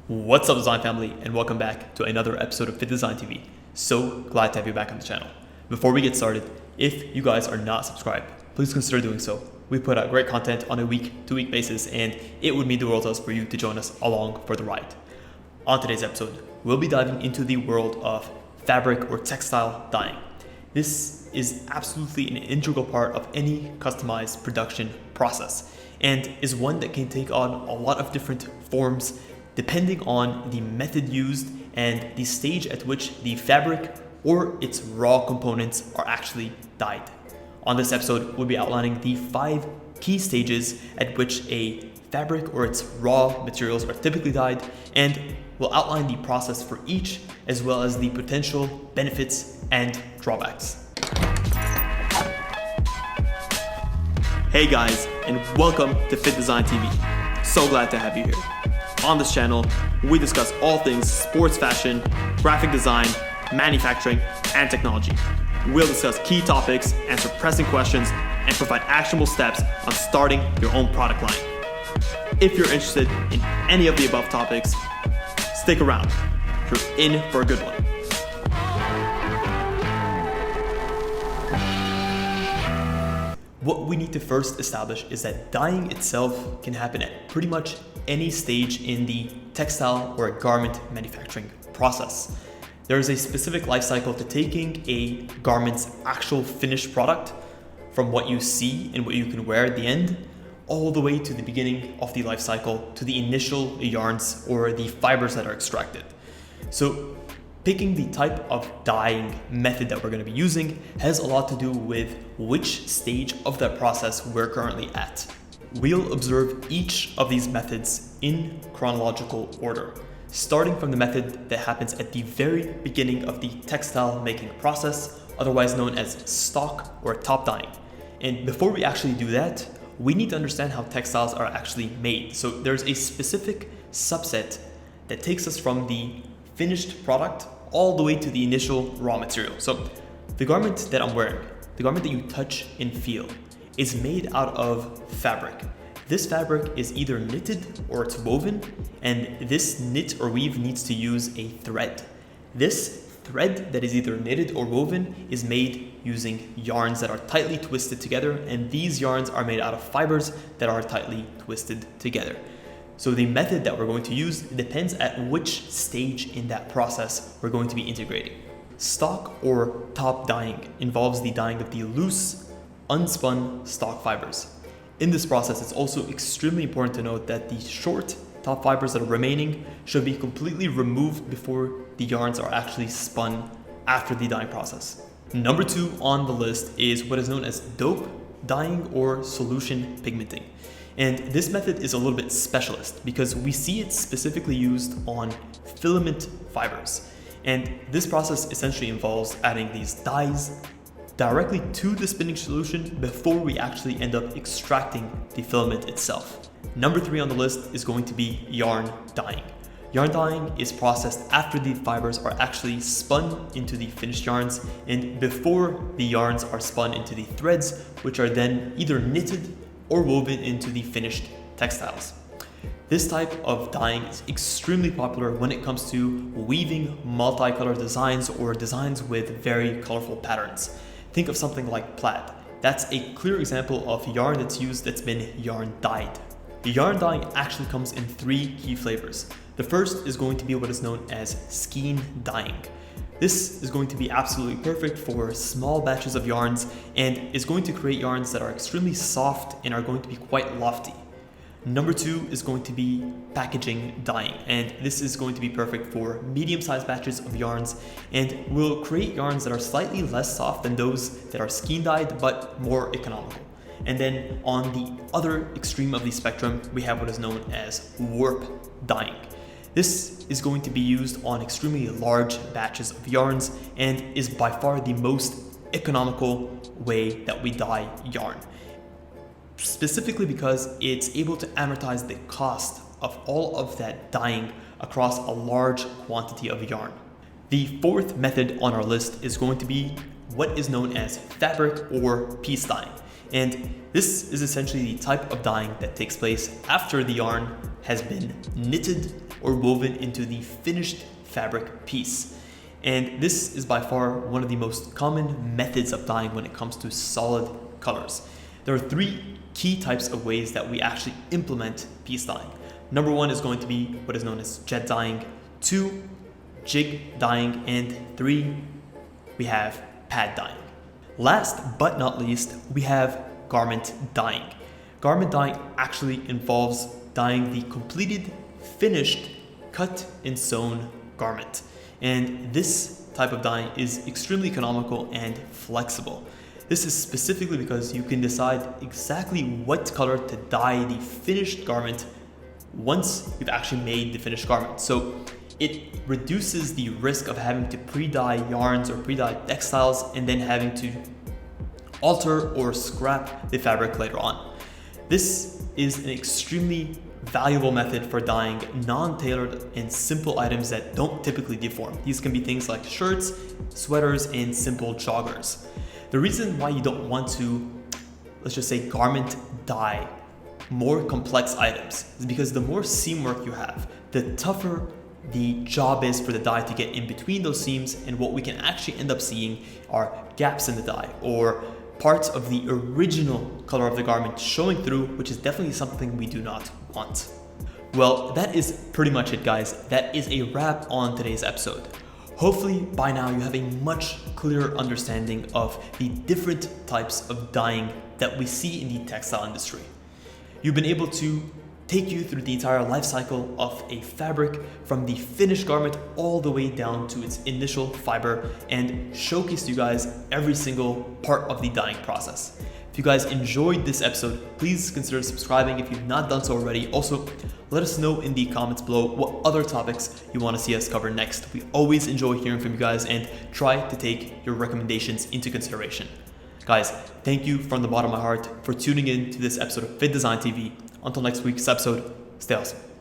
What's up, design family, and welcome back to another episode of Fittdesign TV. So glad to have you back on the channel. Before we get started, if you guys are not subscribed, please consider doing so. We put out great content on a week-to-week basis, and it would mean the world to us for you to join us along for the ride. On today's episode, we'll be diving into the world of fabric or textile dyeing. This is absolutely an integral part of any customized production process, and is one that can take on a lot of different forms depending on the method used and the stage at which the fabric or its raw components are actually dyed. On this episode, we'll be outlining the 5 key stages at which a fabric or its raw materials are typically dyed, and we'll outline the process for each as well as the potential benefits and drawbacks. Hey guys, and welcome to Fittdesign TV. So glad to have you here. On this channel, we discuss all things sports fashion, graphic design, manufacturing, and technology. We'll discuss key topics, answer pressing questions, and provide actionable steps on starting your own product line. If you're interested in any of the above topics, stick around. You're in for a good one. What we need to first establish is that dyeing itself can happen at pretty much any stage in the textile or garment manufacturing process. There is a specific life cycle to taking a garment's actual finished product from what you see and what you can wear at the end, all the way to the beginning of the life cycle to the initial yarns or the fibers that are extracted. So picking the type of dyeing method that we're going to be using has a lot to do with which stage of that process we're currently at. We'll observe each of these methods in chronological order, starting from the method that happens at the very beginning of the textile making process, otherwise known as stock or top dyeing. And before we actually do that, we need to understand how textiles are actually made. So there's a specific subset that takes us from the finished product all the way to the initial raw material. So the garment that I'm wearing, the garment that you touch and feel, is made out of fabric. This fabric is either knitted or it's woven, and this knit or weave needs to use a thread. This thread that is either knitted or woven is made using yarns that are tightly twisted together, and these yarns are made out of fibers that are tightly twisted together. So the method that we're going to use depends at which stage in that process we're going to be integrating. Stock or top dyeing involves the dyeing of the loose, unspun stock fibers. In this process, it's also extremely important to note that the short top fibers that are remaining should be completely removed before the yarns are actually spun after the dyeing process. Number 2 on the list is what is known as dope dyeing or solution pigmenting. And this method is a little bit specialist because we see it specifically used on filament fibers. And this process essentially involves adding these dyes directly to the spinning solution before we actually end up extracting the filament itself. Number 3 on the list is going to be yarn dyeing. Yarn dyeing is processed after the fibers are actually spun into the finished yarns and before the yarns are spun into the threads, which are then either knitted or woven into the finished textiles. This type of dyeing is extremely popular when it comes to weaving multicolored designs or designs with very colorful patterns. Think of something like plaid. That's a clear example of yarn that's used that's been yarn dyed. The yarn dyeing actually comes in 3 key flavors. The first is going to be what is known as skein dyeing. This is going to be absolutely perfect for small batches of yarns and is going to create yarns that are extremely soft and are going to be quite lofty. Number 2 is going to be packaging dyeing, and this is going to be perfect for medium-sized batches of yarns and will create yarns that are slightly less soft than those that are skein dyed but more economical. And then on the other extreme of the spectrum, we have what is known as warp dyeing. This is going to be used on extremely large batches of yarns and is by far the most economical way that we dye yarn. Specifically because it's able to amortize the cost of all of that dyeing across a large quantity of yarn. The 4th method on our list is going to be what is known as fabric or piece dyeing. And this is essentially the type of dyeing that takes place after the yarn has been knitted or woven into the finished fabric piece. And this is by far one of the most common methods of dyeing when it comes to solid colors. There are three key types of ways that we actually implement piece dyeing. Number one is going to be what is known as jet dyeing, 2, jig dyeing, and 3, we have pad dyeing. Last but not least, we have garment dyeing. Garment dyeing actually involves dyeing the completed, finished, cut and sewn garment. And this type of dyeing is extremely economical and flexible. This is specifically because you can decide exactly what color to dye the finished garment once you've actually made the finished garment. So it reduces the risk of having to pre-dye yarns or pre-dye textiles and then having to alter or scrap the fabric later on. This is an extremely valuable method for dyeing non-tailored and simple items that don't typically deform. These can be things like shirts, sweaters, and simple joggers. The reason why you don't want to, let's just say, garment dye more complex items is because the more seam work you have, the tougher the job is for the dye to get in between those seams, and what we can actually end up seeing are gaps in the dye or parts of the original color of the garment showing through, which is definitely something we do not want. Well, that is pretty much it, guys. That is a wrap on today's episode. Hopefully by now you have a much clearer understanding of the different types of dyeing that we see in the textile industry. You've been able to take you through the entire life cycle of a fabric from the finished garment all the way down to its initial fiber and showcase to you guys every single part of the dyeing process. If you guys enjoyed this episode, please consider subscribing if you've not done so already. Also, let us know in the comments below what other topics you want to see us cover next. We always enjoy hearing from you guys and try to take your recommendations into consideration. Guys, thank you from the bottom of my heart for tuning in to this episode of Fittdesign TV. Until next week's episode, stay awesome.